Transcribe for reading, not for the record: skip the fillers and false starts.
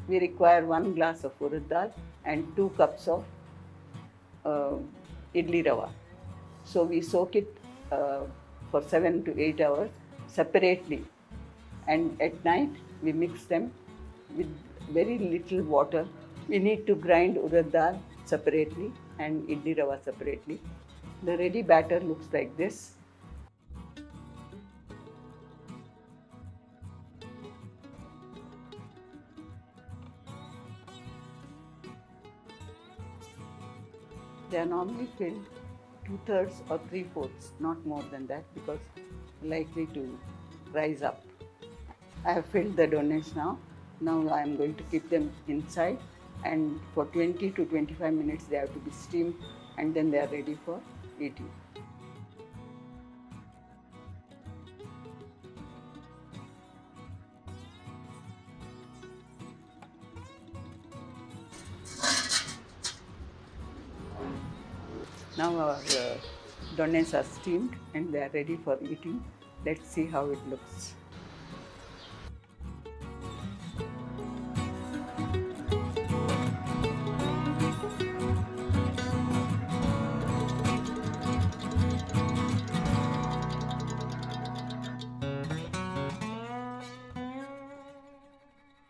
we require 1 glass of urad dal and 2 cups of uh, idli rava. So we soak it for 7 to 8 hours separately, and at night we mix them with very little water. We need to grind urad dal separately and idli rava separately. The ready batter looks like this. They are normally filled 2/3 or 3/4, not more than that, because likely to rise up. I have filled the donuts now. Now I am going to keep them inside, and for 20 to 25 minutes they have to be steamed, and then they are ready for eating. Now our donuts are steamed and they are ready for eating. Let's see how it looks.